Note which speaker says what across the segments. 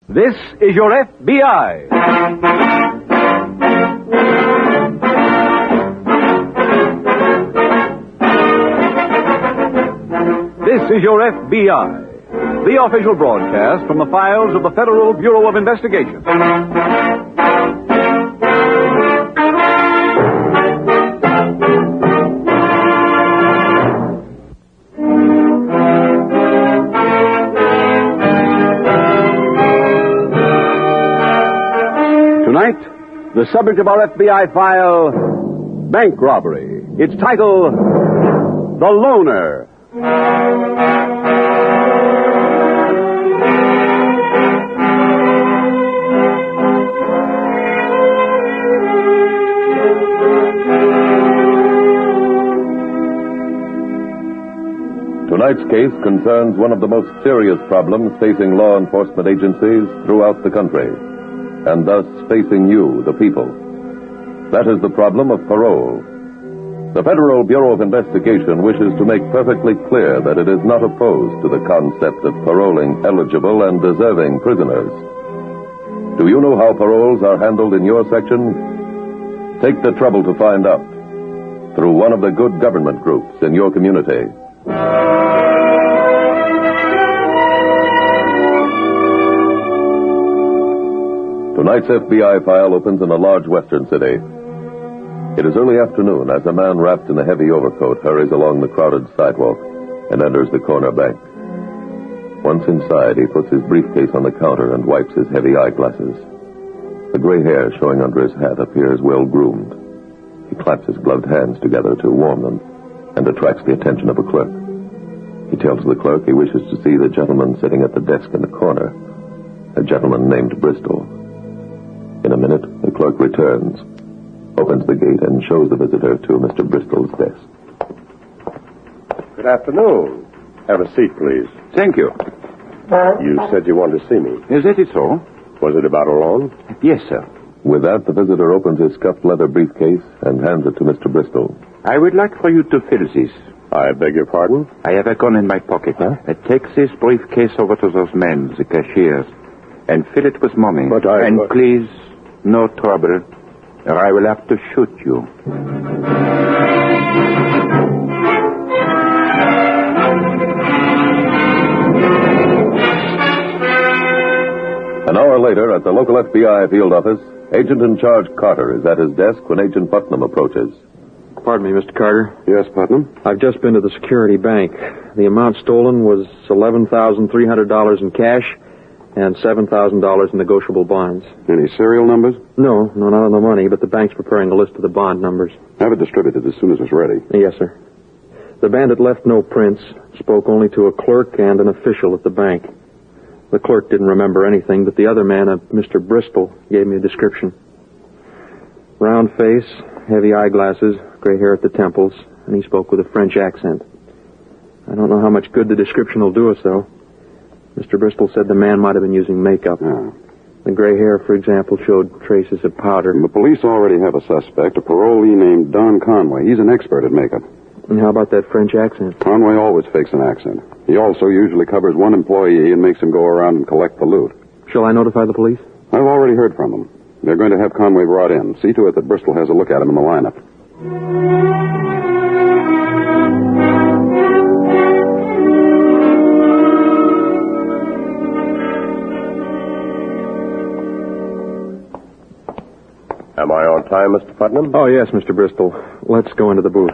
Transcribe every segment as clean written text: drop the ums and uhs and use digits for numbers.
Speaker 1: This is your F.B.I. This is your F.B.I., the official broadcast from the files of the Federal Bureau of Investigation. Tonight, the subject of our FBI file, bank robbery. Its title, The Loner.
Speaker 2: Tonight's case concerns one of the most serious problems facing law enforcement agencies throughout the country, and thus facing you, the people. That is the problem of parole. The Federal Bureau of Investigation wishes to make perfectly clear that it is not opposed to the concept of paroling eligible and deserving prisoners. Do you know how paroles are handled in your section? Take the trouble to find out through one of the good government groups in your community. Tonight's FBI file opens in a large western city. It is early afternoon as a man wrapped in a heavy overcoat hurries along the crowded sidewalk and enters the corner bank. Once inside, he puts his briefcase on the counter and wipes his heavy eyeglasses. The gray hair showing under his hat appears well-groomed. He claps his gloved hands together to warm them and attracts the attention of a clerk. He tells the clerk he wishes to see the gentleman sitting at the desk in the corner, a gentleman named Bristol. In a minute, the clerk returns, opens the gate, and shows the visitor to Mr. Bristol's desk.
Speaker 3: Good afternoon. Have a seat, please.
Speaker 1: Thank you.
Speaker 3: You said you wanted to see me.
Speaker 1: Is that it so?
Speaker 3: Was it about a loan?
Speaker 1: Yes, sir.
Speaker 2: With that, the visitor opens his scuffed leather briefcase and hands it to Mr. Bristol.
Speaker 1: I would like for you to fill this.
Speaker 3: I beg your pardon?
Speaker 1: I have a gun in my pocket.
Speaker 3: Huh?
Speaker 1: Take this briefcase over to those men, the cashiers, and fill it with money.
Speaker 3: But
Speaker 1: And please, no trouble, or I will have to shoot you.
Speaker 2: An hour later, at the local FBI field office, Agent in Charge Carter is at his desk when Agent Putnam approaches.
Speaker 4: Pardon me, Mr. Carter.
Speaker 3: Yes, Putnam?
Speaker 4: I've just been to the security bank. The amount stolen was $11,300 in cash and $7,000 in negotiable bonds.
Speaker 3: Any serial numbers?
Speaker 4: No, not on the money, but the bank's preparing a list of the bond numbers.
Speaker 3: Have it distributed as soon as it's ready.
Speaker 4: Yes, sir. The bandit left no prints, spoke only to a clerk and an official at the bank. The clerk didn't remember anything, but the other man, Mr. Bristol, gave me a description. Round face, heavy eyeglasses, gray hair at the temples, and he spoke with a French accent. I don't know how much good the description will do us, though. Mr. Bristol said the man might have been using makeup.
Speaker 3: Yeah.
Speaker 4: The gray hair, for example, showed traces of powder.
Speaker 3: The police already have a suspect, a parolee named Don Conway. He's an expert at makeup.
Speaker 4: And how about that French accent?
Speaker 3: Conway always fakes an accent. He also usually covers one employee and makes him go around and collect the loot.
Speaker 4: Shall I notify the police?
Speaker 3: I've already heard from them. They're going to have Conway brought in. See to it that Bristol has a look at him in the lineup. Am I on time, Mr. Putnam?
Speaker 4: Oh, yes, Mr. Bristol. Let's go into the booth.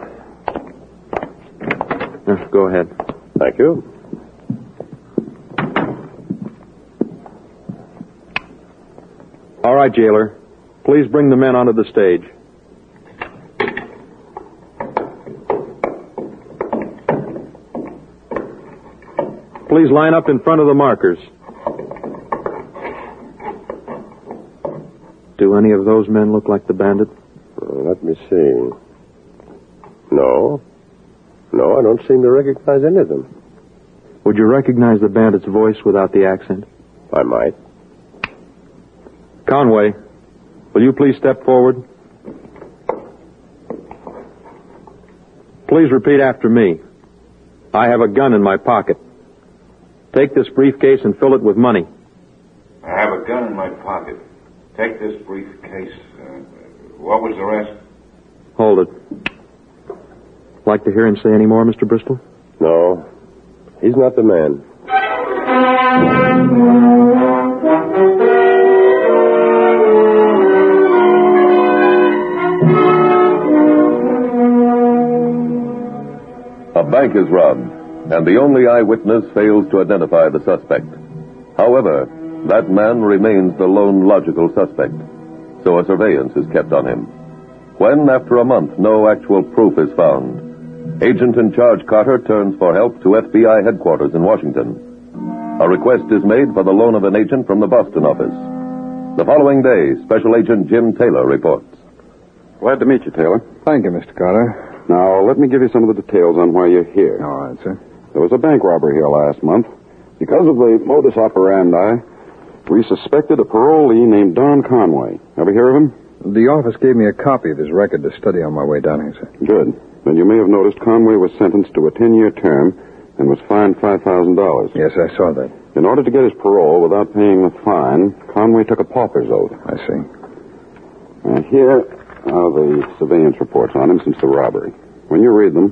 Speaker 4: Go ahead.
Speaker 3: Thank you.
Speaker 4: All right, jailer. Please bring the men onto the stage. Please line up in front of the markers. Do any of those men look like the bandit?
Speaker 3: Let me see. No, I don't seem to recognize any of them.
Speaker 4: Would you recognize the bandit's voice without the accent?
Speaker 3: I might.
Speaker 4: Conway, will you please step forward? Please repeat after me. I have a gun in my pocket. Take this briefcase and fill it with money.
Speaker 5: I have a gun in my pocket. Take this briefcase. What was the rest?
Speaker 4: Hold it. Like to hear him say any more, Mr. Bristol?
Speaker 3: No. He's not the man.
Speaker 2: A bank is robbed, and the only eyewitness fails to identify the suspect. However, that man remains the lone logical suspect, so a surveillance is kept on him. When, after a month, no actual proof is found, Agent in Charge Carter turns for help to FBI headquarters in Washington. A request is made for the loan of an agent from the Boston office. The following day, Special Agent Jim Taylor reports.
Speaker 6: Glad to meet you, Taylor.
Speaker 7: Thank you, Mr. Carter.
Speaker 6: Now, let me give you some of the details on why you're here.
Speaker 7: All right, sir.
Speaker 6: There was a bank robbery here last month. Because of the modus operandi, we suspected a parolee named Don Conway. Ever hear of him?
Speaker 7: The office gave me a copy of his record to study on my way down here, sir.
Speaker 6: Good. Then you may have noticed Conway was sentenced to a 10-year term and was fined $5,000.
Speaker 7: Yes, I saw that.
Speaker 6: In order to get his parole without paying the fine, Conway took a pauper's oath.
Speaker 7: I see.
Speaker 6: Here are the surveillance reports on him since the robbery. When you read them,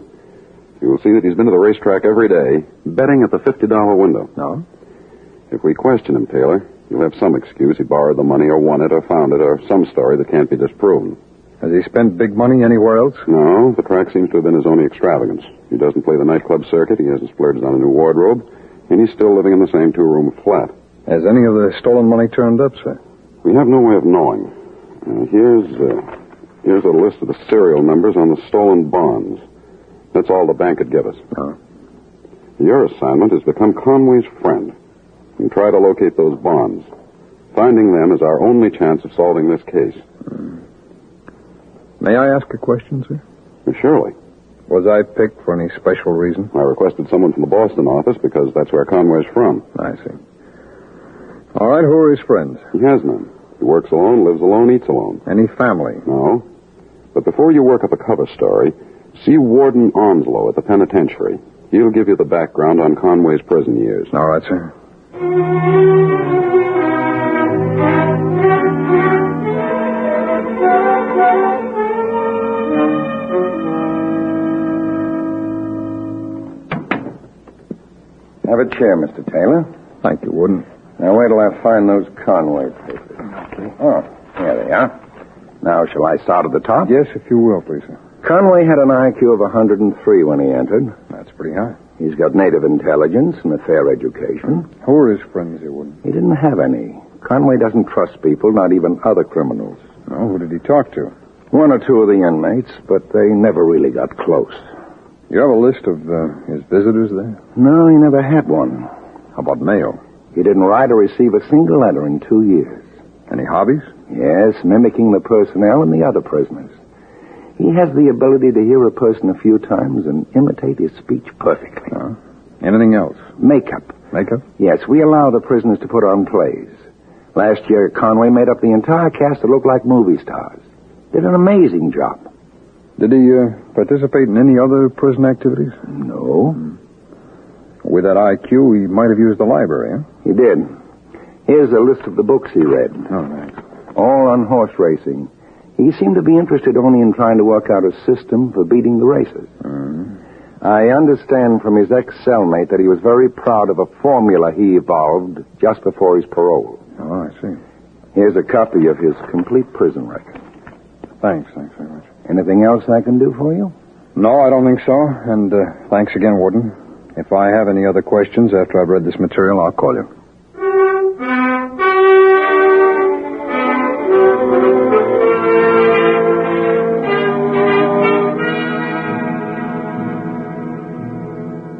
Speaker 6: you will see that he's been to the racetrack every day, betting at the $50 window.
Speaker 7: No?
Speaker 6: If we question him, Taylor, he'll have some excuse. He borrowed the money or won it or found it or some story that can't be disproven.
Speaker 7: Has he spent big money anywhere else?
Speaker 6: No, the track seems to have been his only extravagance. He doesn't play the nightclub circuit. He hasn't splurged on a new wardrobe. And he's still living in the same two-room flat.
Speaker 7: Has any of the stolen money turned up, sir?
Speaker 6: We have no way of knowing. Here's a list of the serial numbers on the stolen bonds. That's all the bank could give us.
Speaker 7: Oh.
Speaker 6: Your assignment is to become Conway's friend and try to locate those bonds. Finding them is our only chance of solving this case.
Speaker 7: May I ask a question, sir?
Speaker 6: Surely.
Speaker 7: Was I picked for any special reason?
Speaker 6: I requested someone from the Boston office because that's where Conway's from.
Speaker 7: I see. All right, who are his friends?
Speaker 6: He has none. He works alone, lives alone, eats alone.
Speaker 7: Any family?
Speaker 6: No. But before you work up a cover story, see Warden Onslow at the penitentiary. He'll give you the background on Conway's prison years.
Speaker 7: All right, sir.
Speaker 8: Have a chair, Mr. Taylor.
Speaker 7: Thank you, Warden.
Speaker 8: Now, wait till I find those Conway papers.
Speaker 7: Okay.
Speaker 8: Oh, here they are. Now, shall I start at the top?
Speaker 7: Yes, if you will, please, sir.
Speaker 8: Conway had an IQ of 103 when he entered.
Speaker 7: That's pretty high.
Speaker 8: He's got native intelligence and a fair education.
Speaker 7: Who are his friends, you Warden?
Speaker 8: He didn't have any. Conway doesn't trust people, not even other criminals.
Speaker 7: Oh, who did he talk to?
Speaker 8: One or two of the inmates, but they never really got close.
Speaker 7: You have a list of his visitors there?
Speaker 8: No, he never had one.
Speaker 7: How about mail?
Speaker 8: He didn't write or receive a single letter in 2 years.
Speaker 7: Any hobbies?
Speaker 8: Yes, mimicking the personnel and the other prisoners. He has the ability to hear a person a few times and imitate his speech perfectly.
Speaker 7: Anything else?
Speaker 8: Makeup.
Speaker 7: Makeup?
Speaker 8: Yes, we allow the prisoners to put on plays. Last year, Conway made up the entire cast to look like movie stars. Did an amazing job.
Speaker 7: Did he participate in any other prison activities?
Speaker 8: No.
Speaker 7: With that IQ, he might have used the library, huh?
Speaker 8: He did. Here's a list of the books he read.
Speaker 7: Oh, nice.
Speaker 8: All on horse racing. He seemed to be interested only in trying to work out a system for beating the races. I understand from his ex-cellmate that he was very proud of a formula he evolved just before his parole.
Speaker 7: Oh, I see.
Speaker 8: Here's a copy of his complete prison record.
Speaker 7: Thanks very much.
Speaker 8: Anything else I can do for you?
Speaker 7: No, I don't think so. And thanks again, Warden. If I have any other questions after I've read this material, I'll call you.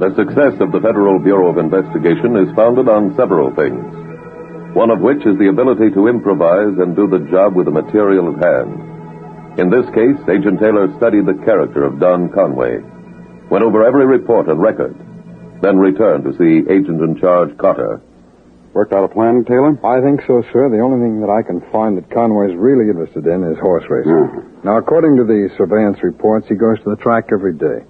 Speaker 2: The success of the Federal Bureau of Investigation is founded on several things, one of which is the ability to improvise and do the job with the material at hand. In this case, Agent Taylor studied the character of Don Conway, went over every report and record, then returned to see Agent in Charge Carter.
Speaker 6: Worked out a plan, Taylor?
Speaker 7: I think so, sir. The only thing that I can find that Conway's really interested in is horse racing. Now, according to the surveillance reports, he goes to the track every day.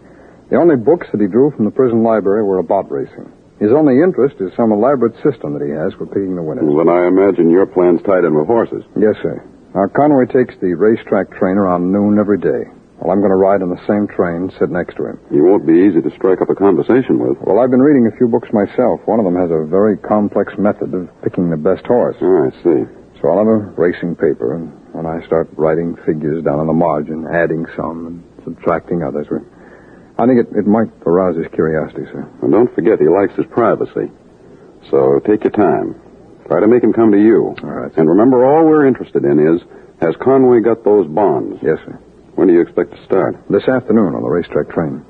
Speaker 7: The only books that he drew from the prison library were about racing. His only interest is some elaborate system that he has for picking the winners.
Speaker 6: Well, then I imagine your plan's tied in with horses.
Speaker 7: Yes, sir. Now, Conway takes the racetrack train around noon every day. Well, I'm going to ride on the same train, sit next to him.
Speaker 6: You won't be easy to strike up a conversation with.
Speaker 7: Well, I've been reading a few books myself. One of them has a very complex method of picking the best horse.
Speaker 6: Oh, I see.
Speaker 7: So I'll have a racing paper, and when I start writing figures down on the margin, adding some and subtracting others, I think it might arouse his curiosity, sir.
Speaker 6: And don't forget, he likes his privacy. So take your time. Try to make him come to you.
Speaker 7: All right, sir.
Speaker 6: And remember, all we're interested in is, has Conway got those bonds?
Speaker 7: Yes, sir.
Speaker 6: When do you expect to start?
Speaker 7: This afternoon on the racetrack train.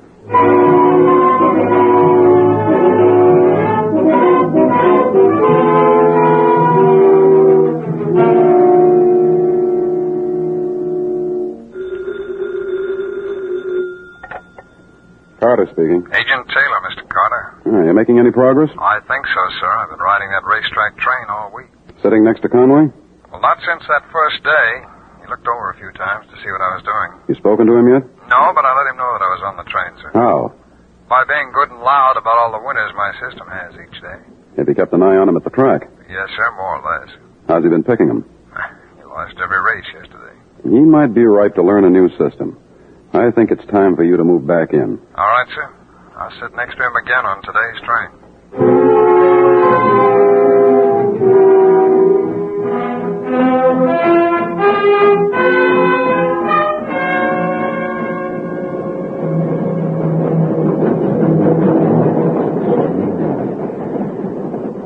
Speaker 6: Carter speaking.
Speaker 9: Agent Taylor, Mr. Carter.
Speaker 6: Are you making any progress?
Speaker 9: I think so, sir. I've been riding that racetrack train all week.
Speaker 6: Sitting next to Conway?
Speaker 9: Well, not since that first day. He looked over a few times to see what I was doing.
Speaker 6: You spoken to him yet?
Speaker 9: No, but I let him know that I was on the train, sir.
Speaker 6: How?
Speaker 9: By being good and loud about all the winners my system has each day.
Speaker 6: Have you kept an eye on him at the track?
Speaker 9: Yes, sir, more or less.
Speaker 6: How's he been picking them?
Speaker 9: He lost every race yesterday.
Speaker 6: He might be ripe to learn a new system. I think it's time for you to move back in.
Speaker 9: All right, sir. I'll sit next to him again on today's train.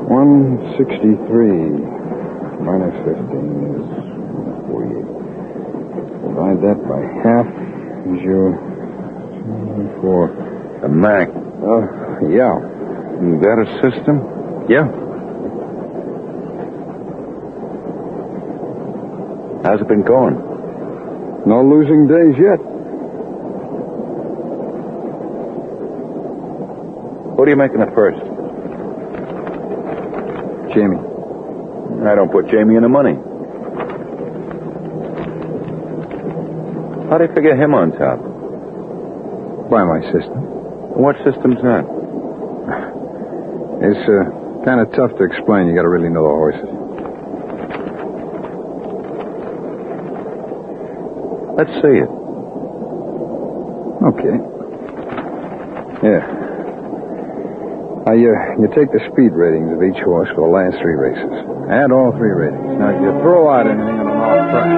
Speaker 7: $163 minus 15 is 48. Divide that by half is your 4.
Speaker 5: A Mac.
Speaker 7: Yeah.
Speaker 5: Is that a system?
Speaker 7: Yeah.
Speaker 5: How's it been going?
Speaker 7: No losing days yet.
Speaker 5: What are you making it first?
Speaker 7: Jamie.
Speaker 5: I don't put Jamie in the money. How do you figure him on top?
Speaker 7: By my system.
Speaker 5: What system's that?
Speaker 7: It's kind of tough to explain. You got to really know the horses.
Speaker 5: Let's see it.
Speaker 7: Okay. Yeah. You take the speed ratings of each horse for the last 3 races. Add all 3 ratings. Now, you throw out anything on an off track.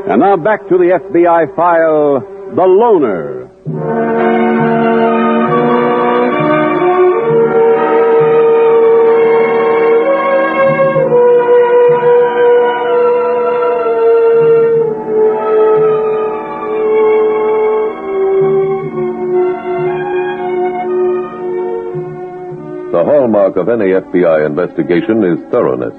Speaker 1: And now back to the FBI file, The Loner.
Speaker 2: The hallmark of any FBI investigation is thoroughness.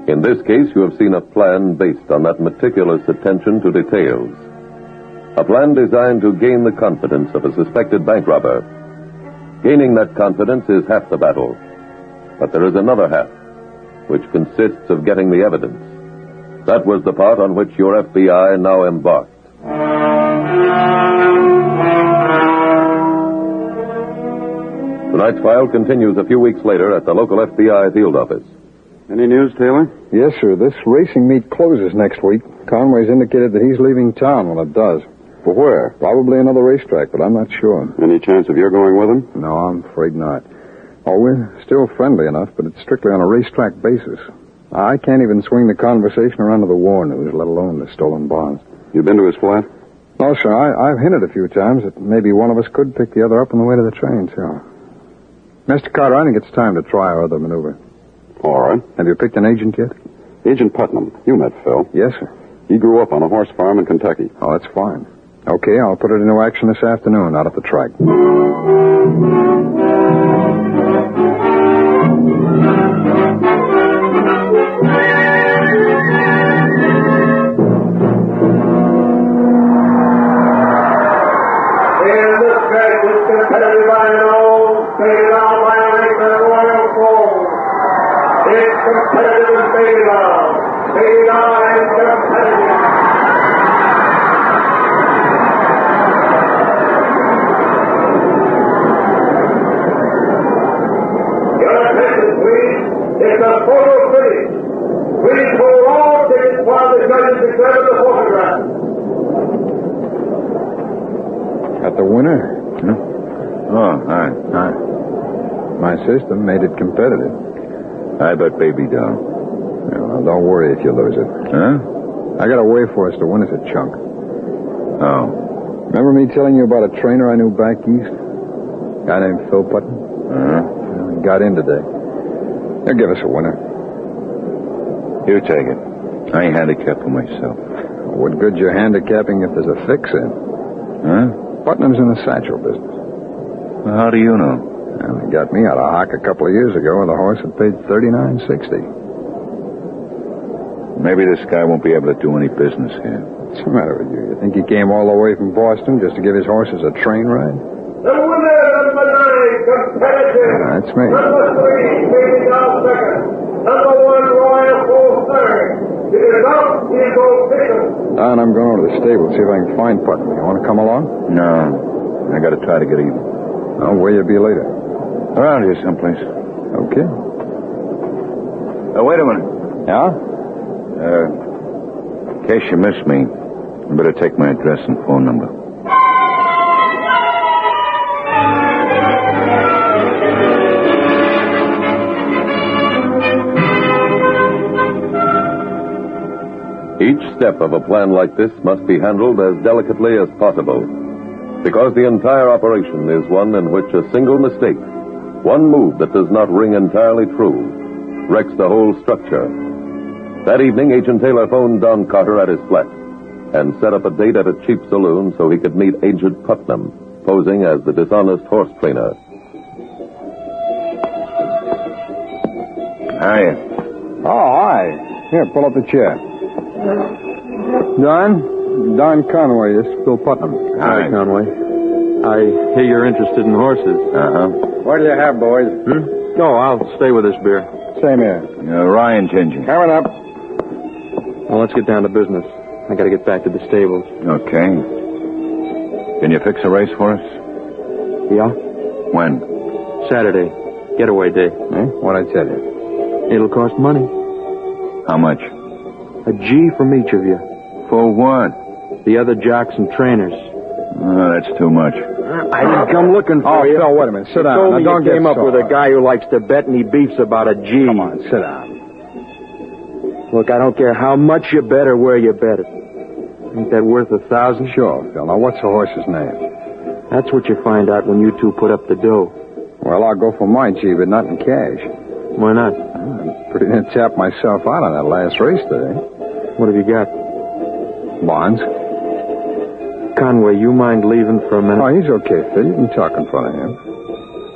Speaker 2: In this case, you have seen a plan based on that meticulous attention to details. A plan designed to gain the confidence of a suspected bank robber. Gaining that confidence is half the battle. But there is another half, which consists of getting the evidence. That was the part on which your FBI now embarked. Tonight's file continues a few weeks later at the local FBI field office.
Speaker 6: Any news, Taylor?
Speaker 7: Yes, sir. This racing meet closes next week. Conway's indicated that he's leaving town when it does.
Speaker 6: For where?
Speaker 7: Probably another racetrack, but I'm not sure.
Speaker 6: Any chance of your going with him?
Speaker 7: No, I'm afraid not. Oh, we're still friendly enough, but it's strictly on a racetrack basis. I can't even swing the conversation around to the war news, let alone the stolen bonds.
Speaker 6: You been to his flat?
Speaker 7: No, sir. I've hinted a few times that maybe one of us could pick the other up on the way to the train, sir. Mr. Carter, I think it's time to try our other maneuver.
Speaker 6: All right.
Speaker 7: Have you picked an agent yet?
Speaker 6: Agent Putnam. You met Phil.
Speaker 7: Yes, sir.
Speaker 6: He grew up on a horse farm in Kentucky.
Speaker 7: Oh, that's fine. Okay, I'll put it into action this afternoon out at the track.
Speaker 10: competitive, I know, faded out by a regular royal fold. It's competitive and faded out. Faded out and competitive. Your attention, please. It's a photo finish. Please hold all tickets while the judges declare the photograph.
Speaker 7: Got the winner?
Speaker 11: Oh, hi.
Speaker 7: Hi. My system made it competitive.
Speaker 11: I bet baby doll.
Speaker 7: Yeah, well, don't worry if you lose it.
Speaker 11: Huh?
Speaker 7: I got a way for us to win us a chunk.
Speaker 11: Oh.
Speaker 7: Remember me telling you about a trainer I knew back east? Guy named Phil Putnam? Well, he got in today. He'll give us a winner.
Speaker 11: You take it. I ain't handicapped for myself.
Speaker 7: What good's your handicapping if there's a fix in?
Speaker 11: Huh?
Speaker 7: Putnam's in the satchel business.
Speaker 11: Well, how do you know?
Speaker 7: Well, he got me out of hock a couple of years ago, and the horse had paid $39.60.
Speaker 11: Maybe this guy won't be able to do any business here.
Speaker 7: What's the matter with you? You think he came all the way from Boston just to give his horses a train ride?
Speaker 10: The winner, number 9, competitive.
Speaker 7: Yeah, that's me.
Speaker 10: Number 3, faded out second. Number 1, Royal Full third. It is out, he'll go second.
Speaker 7: Don, I'm going over to the stable, see if I can find Putnam. You want to come along?
Speaker 11: No. I got to try to get even.
Speaker 7: Oh, where you be later?
Speaker 11: Around here someplace.
Speaker 7: Okay.
Speaker 11: Oh, wait a minute.
Speaker 7: Yeah?
Speaker 11: In case you miss me, you better take my address and phone number.
Speaker 2: Each step of a plan like this must be handled as delicately as possible, because the entire operation is one in which a single mistake, one move that does not ring entirely true, wrecks the whole structure. That evening, Agent Taylor phoned Don Carter at his flat and set up a date at a cheap saloon so he could meet Agent Putnam, posing as the dishonest horse trainer.
Speaker 11: Hiya.
Speaker 7: Oh, hi. Here, pull up the chair. Don Conway, this is Phil Putnam.
Speaker 11: Hi,
Speaker 4: Conway. I hear you're interested in horses.
Speaker 11: Uh-huh.
Speaker 7: What do you have, boys?
Speaker 4: No, I'll stay with this beer.
Speaker 7: Same here.
Speaker 11: Ryan changing.
Speaker 7: Coming up.
Speaker 4: Well, let's get down to business. I got to get back to the stables.
Speaker 11: Okay. Can you fix a race for us?
Speaker 4: Yeah?
Speaker 11: When?
Speaker 4: Saturday. Getaway day.
Speaker 7: What'd I tell you?
Speaker 4: It'll cost money.
Speaker 11: How much?
Speaker 4: A G from each of you.
Speaker 11: For what?
Speaker 4: The other jocks and trainers.
Speaker 11: Oh, that's too much.
Speaker 4: I didn't come looking for you.
Speaker 7: Phil, wait a minute. Sit down.
Speaker 4: Told me
Speaker 7: Now, don't
Speaker 4: you came
Speaker 7: get
Speaker 4: up with a guy who likes to bet and he beefs about a G.
Speaker 7: Come on, sit down.
Speaker 4: Look, I don't care how much you bet or where you bet it. Ain't that worth $1,000?
Speaker 7: Sure, Phil. Now, what's the horse's name?
Speaker 4: That's what you find out when you two put up the dough.
Speaker 7: Well, I'll go for my G, but not in cash.
Speaker 4: Why not?
Speaker 7: I'm pretty near tapped myself out on that last race today.
Speaker 4: What have you got?
Speaker 7: Bonds.
Speaker 4: Conway, you mind leaving for a minute?
Speaker 7: Oh, he's okay, Phil. You can talk in front of him.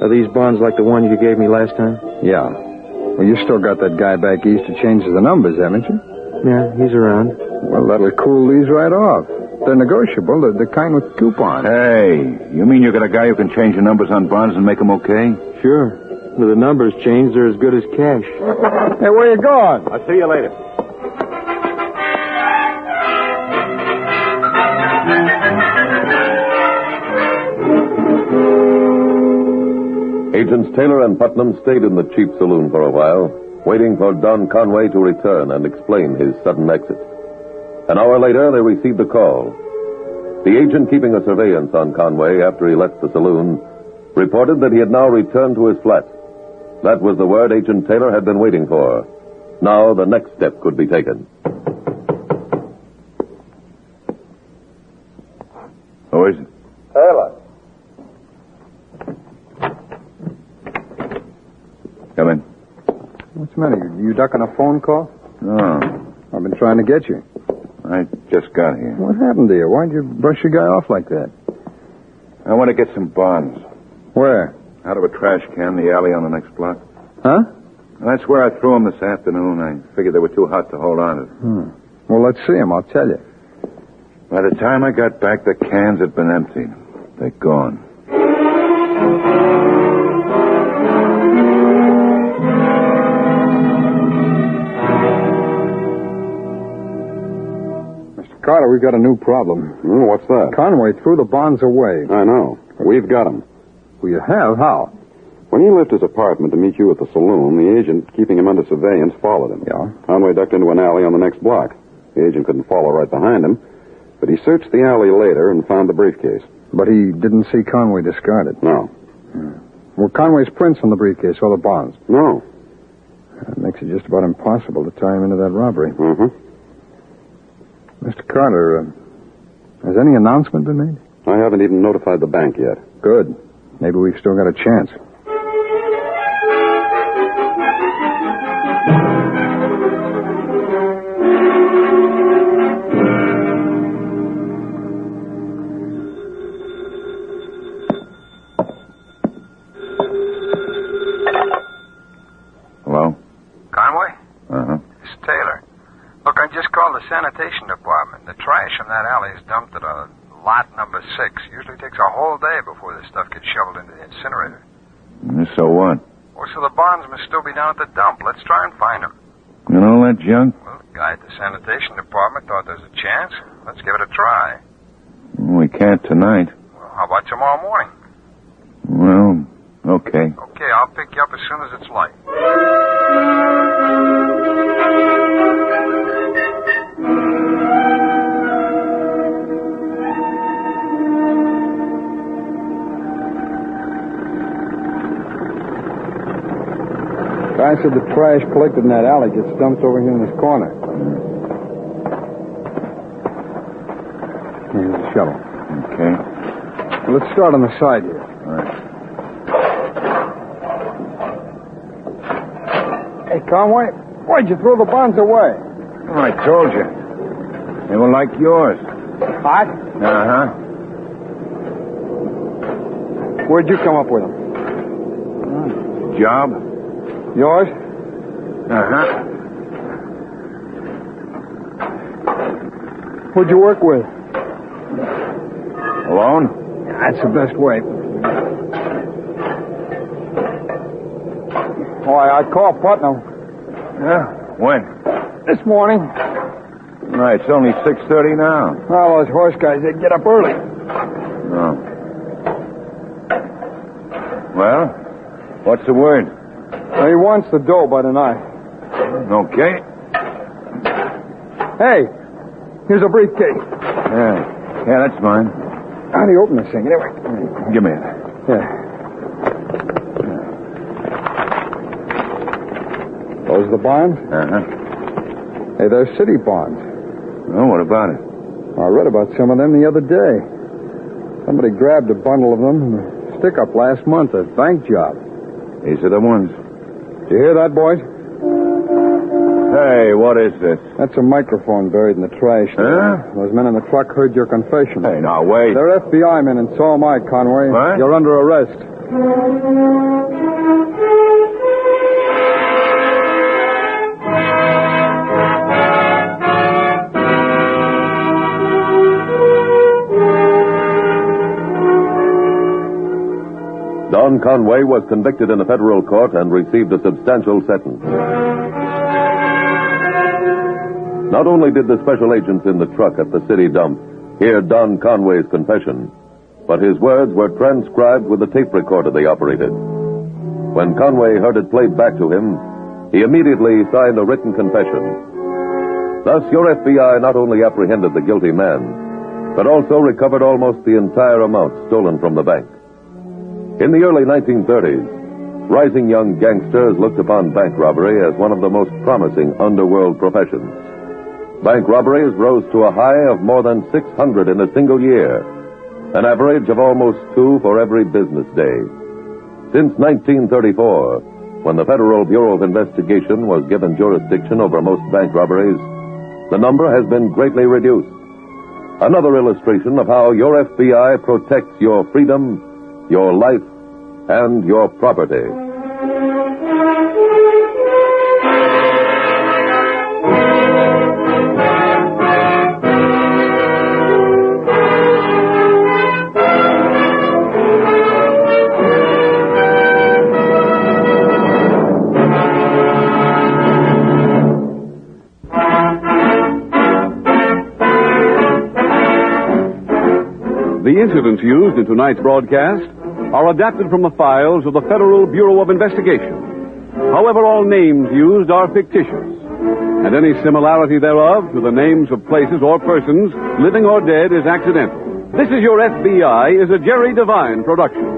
Speaker 4: Are these bonds like the one you gave me last time?
Speaker 7: Yeah. Well, you still got that guy back east who changes the numbers, haven't you?
Speaker 4: Yeah, he's around.
Speaker 7: Well, that'll cool these right off. They're negotiable. They're the kind with coupons.
Speaker 11: Hey, you mean you got a guy who can change the numbers on bonds and make them okay?
Speaker 4: Sure. With the numbers changed, they're as good as cash.
Speaker 7: Hey, where you going?
Speaker 3: I'll see you later.
Speaker 2: Agents Taylor and Putnam stayed in the cheap saloon for a while, waiting for Don Conway to return and explain his sudden exit. An hour later, they received a call. The agent keeping a surveillance on Conway after he left the saloon reported that he had now returned to his flat. That was the word Agent Taylor had been waiting for. Now the next step could be taken.
Speaker 11: Who is it?
Speaker 8: Taylor.
Speaker 11: Come in.
Speaker 7: What's the matter? You ducking a phone call?
Speaker 11: No,
Speaker 7: I've been trying to get you.
Speaker 11: I just got here.
Speaker 7: What happened to you? Why'd you brush your guy off like that?
Speaker 11: I want to get some bonds.
Speaker 7: Where?
Speaker 11: Out of a trash can in the alley on the next block.
Speaker 7: Huh?
Speaker 11: That's where I threw them this afternoon. I figured they were too hot to hold on to.
Speaker 7: Well, let's see them. I'll tell you.
Speaker 11: By the time I got back, the cans had been emptied. They're gone.
Speaker 7: we've got a new problem.
Speaker 6: What's that?
Speaker 7: Conway threw the bonds away.
Speaker 6: I know. We've got him.
Speaker 7: Well, you have? How?
Speaker 6: When he left his apartment to meet you at the saloon, the agent keeping him under surveillance followed him.
Speaker 7: Yeah?
Speaker 6: Conway ducked into an alley on the next block. The agent couldn't follow right behind him, but he searched the alley later and found the briefcase.
Speaker 7: But he didn't see Conway discard it.
Speaker 6: No.
Speaker 7: Were Conway's prints on the briefcase or the bonds?
Speaker 6: No.
Speaker 7: That makes it just about impossible to tie him into that robbery.
Speaker 6: Mm-hmm.
Speaker 7: Mr. Carter, has any announcement been made?
Speaker 6: I haven't even notified the bank yet.
Speaker 7: Good. Maybe we've still got a chance.
Speaker 11: Hello?
Speaker 9: Conway?
Speaker 11: Uh-huh.
Speaker 9: It's Taylor. Look, I just called the sanitation department. The trash from that alley is dumped at lot number 6. Usually takes a whole day before the stuff gets shoveled into the incinerator.
Speaker 11: So what?
Speaker 9: Well, so the bonds must still be down at the dump. Let's try and find them.
Speaker 11: And all that junk?
Speaker 9: Well, the guy at the sanitation department thought there was a chance. Let's give it a try.
Speaker 11: We can't tonight.
Speaker 9: Well, how about tomorrow morning?
Speaker 11: Well, okay.
Speaker 9: Okay, I'll pick you up as soon as it's light.
Speaker 7: Guy said the trash collected in that alley gets dumped over here in this corner. Here's the shovel.
Speaker 11: Okay.
Speaker 7: Well, let's start on the side here.
Speaker 11: All right.
Speaker 7: Hey, Conway, why'd you throw the bonds away?
Speaker 11: Oh, I told you. They were like yours.
Speaker 7: Hot?
Speaker 11: Uh-huh.
Speaker 7: Where'd you come up with them?
Speaker 11: Job?
Speaker 7: Yours?
Speaker 11: Uh-huh.
Speaker 7: Who'd you work with?
Speaker 11: Alone?
Speaker 7: That's the best way. Oh, I called Putnam.
Speaker 11: Yeah. When?
Speaker 7: This morning.
Speaker 11: Right, it's only 6:30 now.
Speaker 7: Well, those horse guys, they get up early.
Speaker 11: Oh. Well, what's the word?
Speaker 7: He wants the dough by tonight.
Speaker 11: Okay.
Speaker 7: Hey, here's a briefcase.
Speaker 11: Yeah, that's mine.
Speaker 7: How do you open this thing, anyway?
Speaker 11: Give me it.
Speaker 7: Yeah. Those are the bonds?
Speaker 11: Uh-huh.
Speaker 7: Hey, they're city bonds.
Speaker 11: Well, what about it?
Speaker 7: I read about some of them the other day. Somebody grabbed a bundle of them in a stick-up last month, a bank job.
Speaker 11: These are the ones.
Speaker 7: Did you hear that, boys?
Speaker 11: Hey, what is this?
Speaker 7: That's a microphone buried in the trash.
Speaker 11: Huh?
Speaker 7: Those men in the truck heard your confession.
Speaker 11: Hey, now, wait.
Speaker 7: They're F.B.I. men, and so am I, Conway.
Speaker 11: What?
Speaker 7: You're under arrest.
Speaker 2: Don Conway was convicted in a federal court and received a substantial sentence. Not only did the special agents in the truck at the city dump hear Don Conway's confession, but his words were transcribed with the tape recorder they operated. When Conway heard it played back to him, he immediately signed a written confession. Thus, your FBI not only apprehended the guilty man, but also recovered almost the entire amount stolen from the bank. In the early 1930s, rising young gangsters looked upon bank robbery as one of the most promising underworld professions. Bank robberies rose to a high of more than 600 in a single year, an average of almost 2 for every business day. Since 1934, when the Federal Bureau of Investigation was given jurisdiction over most bank robberies, the number has been greatly reduced. Another illustration of how your FBI protects your freedom, your life, and your property.
Speaker 1: The incidents used in tonight's broadcast are adapted from the files of the Federal Bureau of Investigation. However, all names used are fictitious, and any similarity thereof to the names of places or persons, living or dead, is accidental. This is Your F.B.I. is a Jerry Devine production.